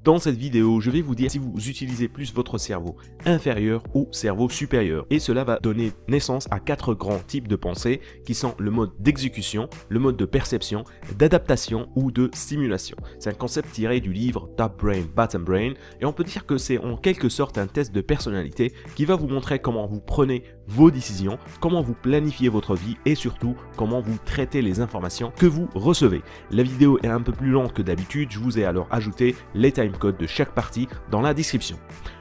Dans cette vidéo, je vais vous dire si vous utilisez plus votre cerveau inférieur ou cerveau supérieur. Et cela va donner naissance à 4 grands types de pensée qui sont le mode d'exécution, le mode de perception, d'adaptation ou de stimulation. C'est un concept tiré du livre Top Brain, Bottom Brain et on peut dire que c'est en quelque sorte un test de personnalité qui va vous montrer comment vous prenez vos décisions, comment vous planifiez votre vie et surtout comment vous traitez les informations que vous recevez. La vidéo est un peu plus longue que d'habitude, je vous ai alors ajouté les timecodes de chaque partie dans la description.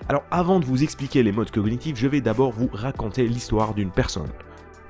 Alors avant de vous expliquer les modes cognitifs, je vais d'abord vous raconter l'histoire d'une personne.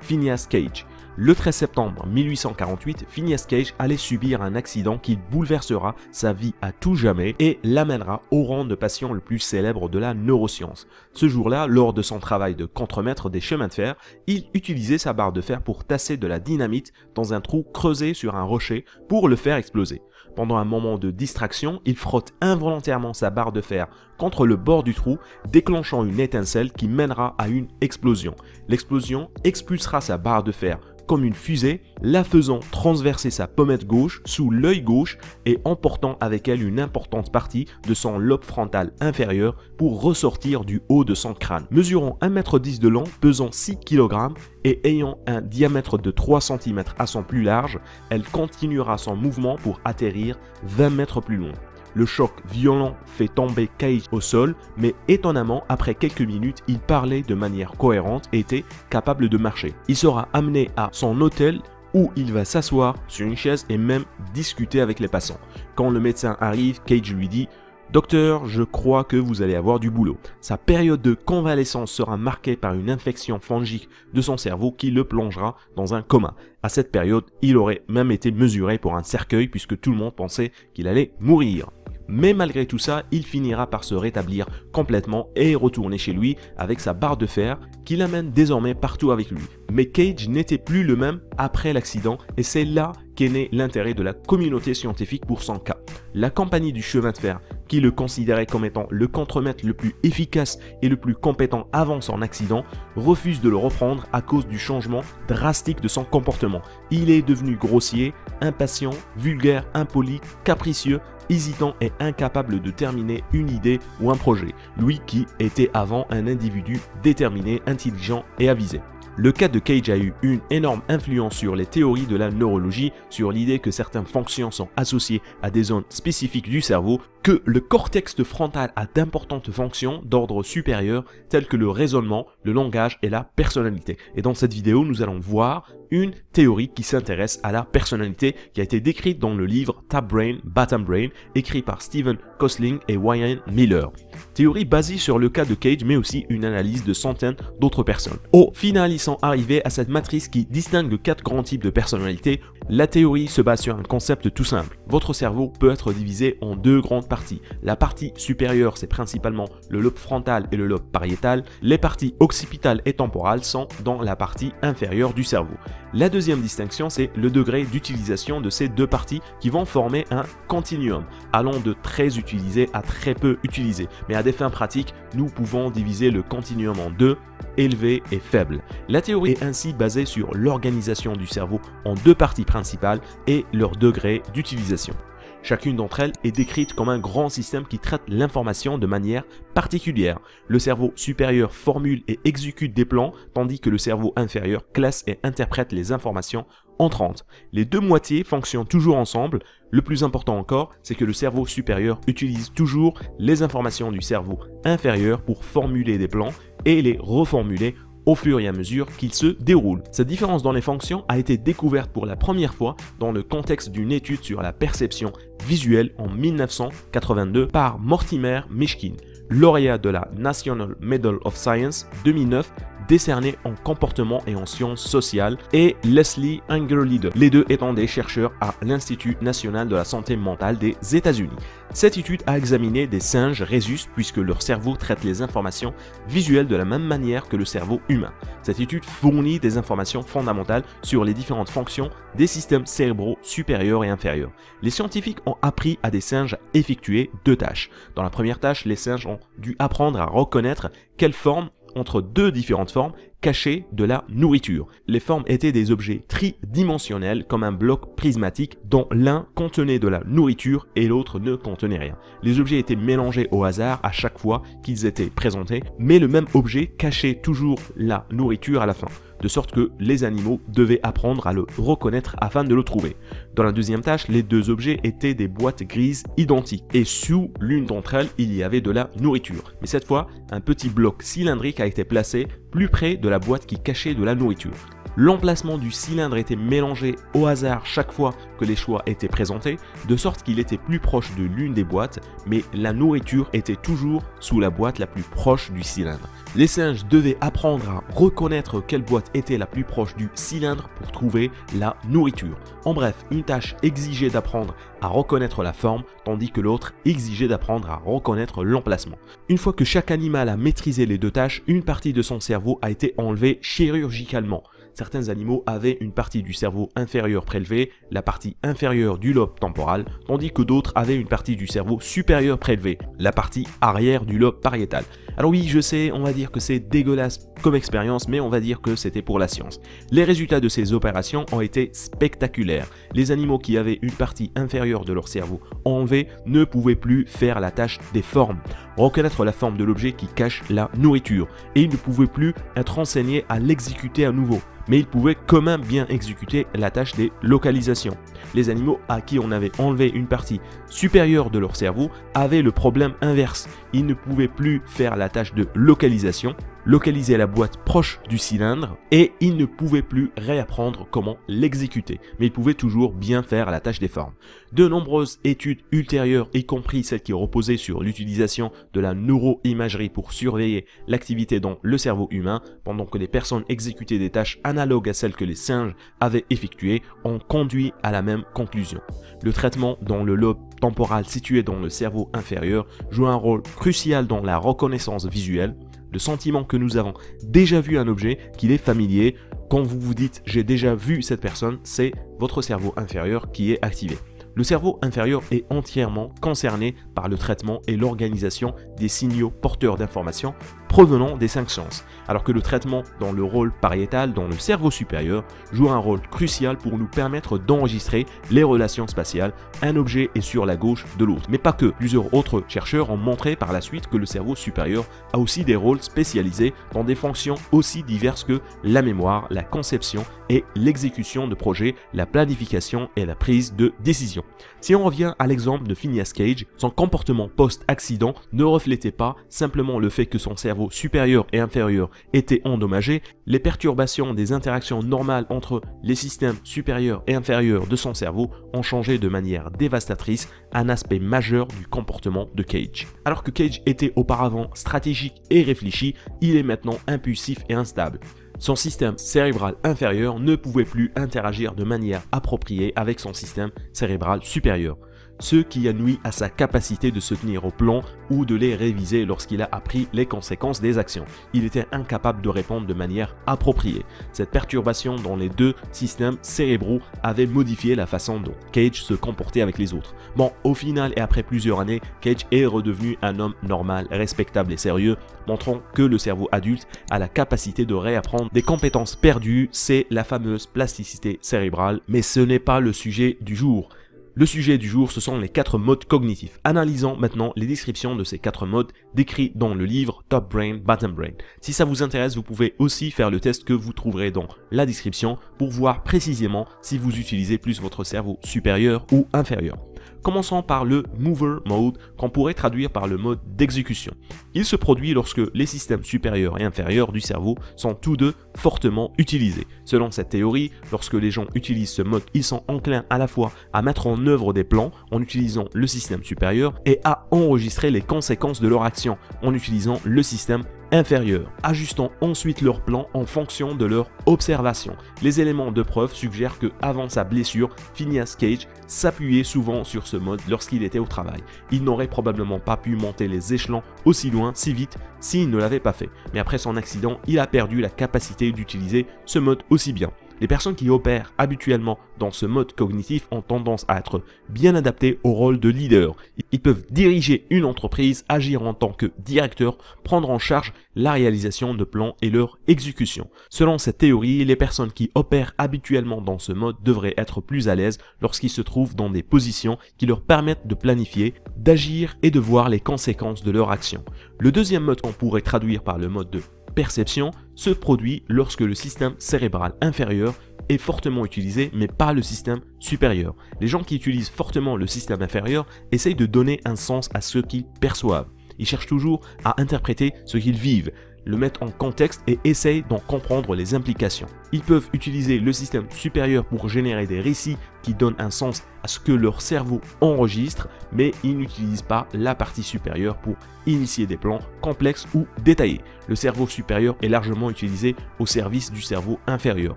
Phineas Cage. Le 13 septembre 1848, Phineas Cage allait subir un accident qui bouleversera sa vie à tout jamais et l'amènera au rang de patient le plus célèbre de la neuroscience. Ce jour-là, lors de son travail de contremaître des chemins de fer, il utilisait sa barre de fer pour tasser de la dynamite dans un trou creusé sur un rocher pour le faire exploser. Pendant un moment de distraction, il frotte involontairement sa barre de fer contre le bord du trou, déclenchant une étincelle qui mènera à une explosion. L'explosion expulsera sa barre de fer comme une fusée, la faisant transverser sa pommette gauche sous l'œil gauche et emportant avec elle une importante partie de son lobe frontal inférieur pour ressortir du haut de son crâne. Mesurant 1,10 m de long, pesant 6 kg et ayant un diamètre de 3 cm à son plus large, elle continuera son mouvement pour atterrir 20 mètres plus loin. Le choc violent fait tomber Cage au sol, mais étonnamment, après quelques minutes, il parlait de manière cohérente et était capable de marcher. Il sera amené à son hôtel où il va s'asseoir sur une chaise et même discuter avec les passants. Quand le médecin arrive, Cage lui dit « Docteur, je crois que vous allez avoir du boulot ». Sa période de convalescence sera marquée par une infection fongique de son cerveau qui le plongera dans un coma. À cette période, il aurait même été mesuré pour un cercueil puisque tout le monde pensait qu'il allait mourir. Mais malgré tout ça, il finira par se rétablir complètement et retourner chez lui avec sa barre de fer qui l'amène désormais partout avec lui. Mais Cage n'était plus le même après l'accident et c'est là qu'est né l'intérêt de la communauté scientifique pour son cas. La compagnie du chemin de fer, qui le considérait comme étant le contremaître le plus efficace et le plus compétent avant son accident, refuse de le reprendre à cause du changement drastique de son comportement. Il est devenu grossier, impatient, vulgaire, impoli, capricieux, hésitant et incapable de terminer une idée ou un projet, lui qui était avant un individu déterminé, intelligent et avisé. Le cas de Cage a eu une énorme influence sur les théories de la neurologie, sur l'idée que certaines fonctions sont associées à des zones spécifiques du cerveau, que le cortex frontal a d'importantes fonctions d'ordre supérieur telles que le raisonnement, le langage et la personnalité. Et dans cette vidéo, nous allons voir une théorie qui s'intéresse à la personnalité qui a été décrite dans le livre Top Brain, Bottom Brain, écrit par Stephen Kosling et Wayne Miller. Théorie basée sur le cas de Cage mais aussi une analyse de centaines d'autres personnes. Au final, ils sont arrivés à cette matrice qui distingue 4 grands types de personnalités. La théorie se base sur un concept tout simple. Votre cerveau peut être divisé en 2 grandes parties. La partie supérieure, c'est principalement le lobe frontal et le lobe pariétal. Les parties occipitales et temporales sont dans la partie inférieure du cerveau. La deuxième distinction, c'est le degré d'utilisation de ces 2 parties qui vont former un continuum, allant de très utilisé à très peu utilisé. Mais à des fins pratiques, nous pouvons diviser le continuum en 2, élevé et faible. La théorie est ainsi basée sur l'organisation du cerveau en 2 parties principales et leur degré d'utilisation. Chacune d'entre elles est décrite comme un grand système qui traite l'information de manière particulière. Le cerveau supérieur formule et exécute des plans, tandis que le cerveau inférieur classe et interprète les informations entrantes. Les 2 moitiés fonctionnent toujours ensemble. Le plus important encore, c'est que le cerveau supérieur utilise toujours les informations du cerveau inférieur pour formuler des plans et les reformuler au fur et à mesure qu'il se déroule. Cette différence dans les fonctions a été découverte pour la première fois dans le contexte d'une étude sur la perception visuelle en 1982 par Mortimer Mishkin, lauréat de la National Medal of Science 2009 décerné en comportement et en sciences sociales, et Leslie Angerlider, les deux étant des chercheurs à l'Institut national de la santé mentale des États-Unis. Cette étude a examiné des singes rhésus puisque leur cerveau traite les informations visuelles de la même manière que le cerveau humain. Cette étude fournit des informations fondamentales sur les différentes fonctions des systèmes cérébraux supérieurs et inférieurs. Les scientifiques ont appris à des singes à effectuer 2 tâches. Dans la première tâche, les singes ont dû apprendre à reconnaître quelle forme entre deux différentes formes cachées de la nourriture. Les formes étaient des objets tridimensionnels comme un bloc prismatique dont l'un contenait de la nourriture et l'autre ne contenait rien. Les objets étaient mélangés au hasard à chaque fois qu'ils étaient présentés, mais le même objet cachait toujours la nourriture à la fin, de sorte que les animaux devaient apprendre à le reconnaître afin de le trouver. Dans la deuxième tâche, les deux objets étaient des boîtes grises identiques et sous l'une d'entre elles, il y avait de la nourriture. Mais cette fois, un petit bloc cylindrique a été placé plus près de la boîte qui cachait de la nourriture. L'emplacement du cylindre était mélangé au hasard chaque fois que les choix étaient présentés, de sorte qu'il était plus proche de l'une des boîtes, mais la nourriture était toujours sous la boîte la plus proche du cylindre. Les singes devaient apprendre à reconnaître quelle boîte était la plus proche du cylindre pour trouver la nourriture. En bref, une tâche exigeait d'apprendre à reconnaître la forme, tandis que l'autre exigeait d'apprendre à reconnaître l'emplacement. Une fois que chaque animal a maîtrisé les deux tâches, une partie de son cerveau a été enlevée chirurgicalement. Certains animaux avaient une partie du cerveau inférieur prélevée, la partie inférieure du lobe temporal, tandis que d'autres avaient une partie du cerveau supérieur prélevée, la partie arrière du lobe pariétal. Alors oui, je sais, on va dire que c'est dégueulasse comme expérience, mais on va dire que c'était pour la science. Les résultats de ces opérations ont été spectaculaires. Les animaux qui avaient une partie inférieure de leur cerveau enlevée ne pouvaient plus faire la tâche des formes, reconnaître la forme de l'objet qui cache la nourriture, et ils ne pouvaient plus être enseignés à l'exécuter à nouveau. Mais ils pouvaient quand même bien exécuter la tâche des localisations. Les animaux à qui on avait enlevé une partie supérieure de leur cerveau avaient le problème inverse. Ils ne pouvaient plus faire la tâche de localisation, localiser la boîte proche du cylindre, et ils ne pouvaient plus réapprendre comment l'exécuter. Mais ils pouvaient toujours bien faire la tâche des formes. De nombreuses études ultérieures, y compris celles qui reposaient sur l'utilisation de la neuroimagerie pour surveiller l'activité dans le cerveau humain, pendant que les personnes exécutaient des tâches analogues à celles que les singes avaient effectuées, ont conduit à la même conclusion. Le traitement dans le lobe temporal situé dans le cerveau inférieur joue un rôle crucial dans la reconnaissance visuelle. Le sentiment que nous avons déjà vu un objet, qu'il est familier. Quand vous vous dites « j'ai déjà vu cette personne », c'est votre cerveau inférieur qui est activé. Le cerveau inférieur est entièrement concerné par le traitement et l'organisation des signaux porteurs d'informations provenant des cinq sens, alors que le traitement dans le rôle pariétal, dans le cerveau supérieur, joue un rôle crucial pour nous permettre d'enregistrer les relations spatiales. Un objet est sur la gauche de l'autre, mais pas que. Plusieurs autres chercheurs ont montré par la suite que le cerveau supérieur a aussi des rôles spécialisés dans des fonctions aussi diverses que la mémoire, la conception et l'exécution de projets, la planification et la prise de décision. Si on revient à l'exemple de Phineas Cage, son comportement post-accident ne reflétait pas simplement le fait que son cerveau supérieur et inférieur étaient endommagés. Les perturbations des interactions normales entre les systèmes supérieurs et inférieurs de son cerveau ont changé de manière dévastatrice un aspect majeur du comportement de Cage. Alors que Cage était auparavant stratégique et réfléchi, il est maintenant impulsif et instable. Son système cérébral inférieur ne pouvait plus interagir de manière appropriée avec son système cérébral supérieur, ce qui a nui à sa capacité de se tenir au plan ou de les réviser lorsqu'il a appris les conséquences des actions. Il était incapable de répondre de manière appropriée. Cette perturbation dans les deux systèmes cérébraux avait modifié la façon dont Cage se comportait avec les autres. Bon, au final et après plusieurs années, Cage est redevenu un homme normal, respectable et sérieux, montrant que le cerveau adulte a la capacité de réapprendre des compétences perdues. C'est la fameuse plasticité cérébrale, mais ce n'est pas le sujet du jour. Le sujet du jour, ce sont les 4 modes cognitifs. Analysons maintenant les descriptions de ces 4 modes décrits dans le livre Top Brain, Bottom Brain. Si ça vous intéresse, vous pouvez aussi faire le test que vous trouverez dans la description pour voir précisément si vous utilisez plus votre cerveau supérieur ou inférieur. Commençons par le Mover Mode, qu'on pourrait traduire par le mode d'exécution. Il se produit lorsque les systèmes supérieurs et inférieurs du cerveau sont tous deux fortement utilisés. Selon cette théorie, lorsque les gens utilisent ce mode, ils sont enclins à la fois à mettre en œuvre des plans en utilisant le système supérieur et à enregistrer les conséquences de leur action en utilisant le système inférieur, ajustant ensuite leur plan en fonction de leur observation. Les éléments de preuve suggèrent que avant sa blessure, Phineas Cage s'appuyait souvent sur ce mode lorsqu'il était au travail. Il n'aurait probablement pas pu monter les échelons aussi loin, si vite, s'il ne l'avait pas fait. Mais après son accident, il a perdu la capacité d'utiliser ce mode aussi bien. Les personnes qui opèrent habituellement dans ce mode cognitif ont tendance à être bien adaptées au rôle de leader. Ils peuvent diriger une entreprise, agir en tant que directeur, prendre en charge la réalisation de plans et leur exécution. Selon cette théorie, les personnes qui opèrent habituellement dans ce mode devraient être plus à l'aise lorsqu'ils se trouvent dans des positions qui leur permettent de planifier, d'agir et de voir les conséquences de leur action. Le deuxième mode qu'on pourrait traduire par le mode de perception se produit lorsque le système cérébral inférieur est fortement utilisé, mais pas le système supérieur. Les gens qui utilisent fortement le système inférieur essayent de donner un sens à ce qu'ils perçoivent. Ils cherchent toujours à interpréter ce qu'ils vivent, le mettre en contexte et essayent d'en comprendre les implications. Ils peuvent utiliser le système supérieur pour générer des récits qui donnent un sens à ce que leur cerveau enregistre, mais ils n'utilisent pas la partie supérieure pour initier des plans complexes ou détaillés. Le cerveau supérieur est largement utilisé au service du cerveau inférieur.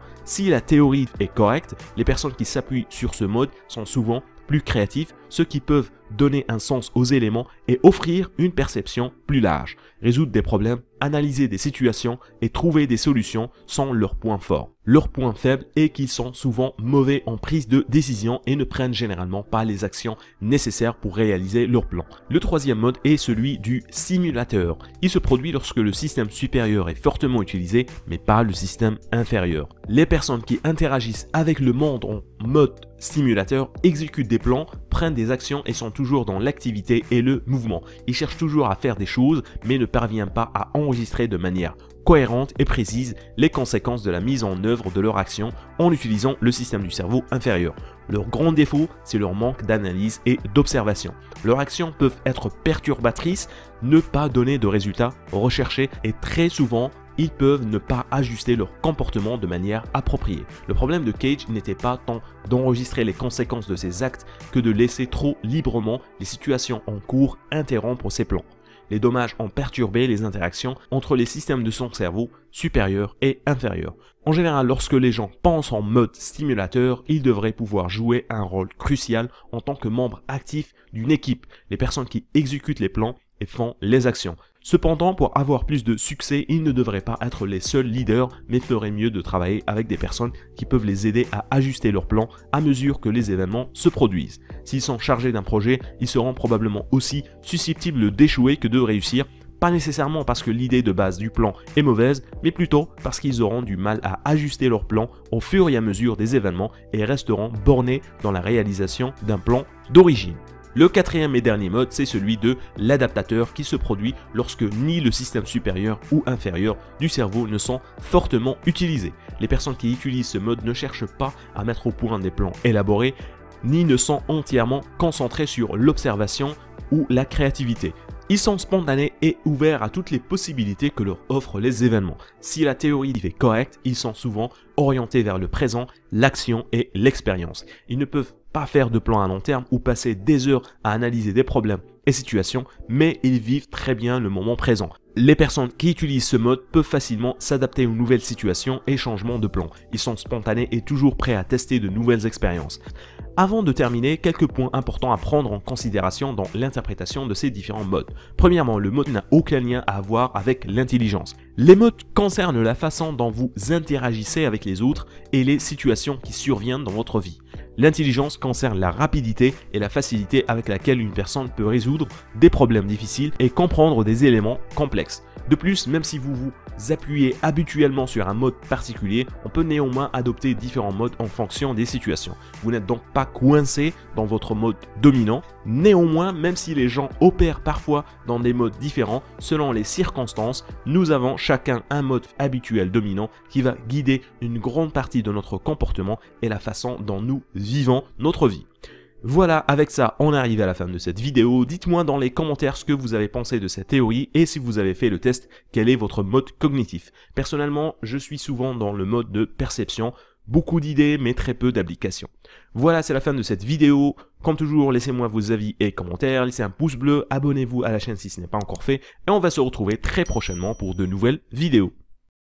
Si la théorie est correcte, les personnes qui s'appuient sur ce mode sont souvent plus créatifs, ceux qui peuvent donner un sens aux éléments et offrir une perception plus large. Résoudre des problèmes, analyser des situations et trouver des solutions sont leurs points forts. Leur point faible est qu'ils sont souvent mauvais en prise de décision et ne prennent généralement pas les actions nécessaires pour réaliser leur plan. Le troisième mode est celui du simulateur. Il se produit lorsque le système supérieur est fortement utilisé, mais pas le système inférieur. Les personnes qui interagissent avec le monde en mode simulateur exécutent des plans, prennent des actions et sont toujours dans l'activité et le mouvement. Ils cherchent toujours à faire des choses, mais ne parviennent pas à enregistrer de manière cohérente et précise les conséquences de la mise en œuvre de leur action en utilisant le système du cerveau inférieur. Leur grand défaut, c'est leur manque d'analyse et d'observation. Leurs actions peuvent être perturbatrices, ne pas donner de résultats recherchés et très souvent, ils peuvent ne pas ajuster leur comportement de manière appropriée. Le problème de Cage n'était pas tant d'enregistrer les conséquences de ses actes que de laisser trop librement les situations en cours interrompre ses plans. Les dommages ont perturbé les interactions entre les systèmes de son cerveau supérieur et inférieur. En général, lorsque les gens pensent en mode stimulateur, ils devraient pouvoir jouer un rôle crucial en tant que membre actif d'une équipe, les personnes qui exécutent les plans et font les actions. Cependant, pour avoir plus de succès, ils ne devraient pas être les seuls leaders, mais feraient mieux de travailler avec des personnes qui peuvent les aider à ajuster leur plan à mesure que les événements se produisent. S'ils sont chargés d'un projet, ils seront probablement aussi susceptibles d'échouer que de réussir, pas nécessairement parce que l'idée de base du plan est mauvaise, mais plutôt parce qu'ils auront du mal à ajuster leur plan au fur et à mesure des événements et resteront bornés dans la réalisation d'un plan d'origine. Le quatrième et dernier mode, c'est celui de l'adaptateur qui se produit lorsque ni le système supérieur ou inférieur du cerveau ne sont fortement utilisés. Les personnes qui utilisent ce mode ne cherchent pas à mettre au point des plans élaborés, ni ne sont entièrement concentrés sur l'observation ou la créativité. Ils sont spontanés et ouverts à toutes les possibilités que leur offrent les événements. Si la théorie est correcte, ils sont souvent orientés vers le présent, l'action et l'expérience. Ils ne peuvent pas faire de plan à long terme ou passer des heures à analyser des problèmes et situations, mais ils vivent très bien le moment présent. Les personnes qui utilisent ce mode peuvent facilement s'adapter aux nouvelles situations et changements de plan. Ils sont spontanés et toujours prêts à tester de nouvelles expériences. Avant de terminer, quelques points importants à prendre en considération dans l'interprétation de ces différents modes. Premièrement, le mode n'a aucun lien à voir avec l'intelligence. Les modes concernent la façon dont vous interagissez avec les autres et les situations qui surviennent dans votre vie. L'intelligence concerne la rapidité et la facilité avec laquelle une personne peut résoudre des problèmes difficiles et comprendre des éléments complexes. De plus, même si vous vous appuyez habituellement sur un mode particulier, on peut néanmoins adopter différents modes en fonction des situations. Vous n'êtes donc pas coincé dans votre mode dominant. Néanmoins, même si les gens opèrent parfois dans des modes différents selon les circonstances, nous avons chacun un mode habituel dominant qui va guider une grande partie de notre comportement et la façon dont nous vivons notre vie. Voilà, avec ça, on arrive à la fin de cette vidéo. Dites-moi dans les commentaires ce que vous avez pensé de cette théorie et si vous avez fait le test, quel est votre mode cognitif. Personnellement, je suis souvent dans le mode de perception, beaucoup d'idées mais très peu d'applications. Voilà, c'est la fin de cette vidéo. Comme toujours, laissez-moi vos avis et commentaires, laissez un pouce bleu, abonnez-vous à la chaîne si ce n'est pas encore fait et on va se retrouver très prochainement pour de nouvelles vidéos.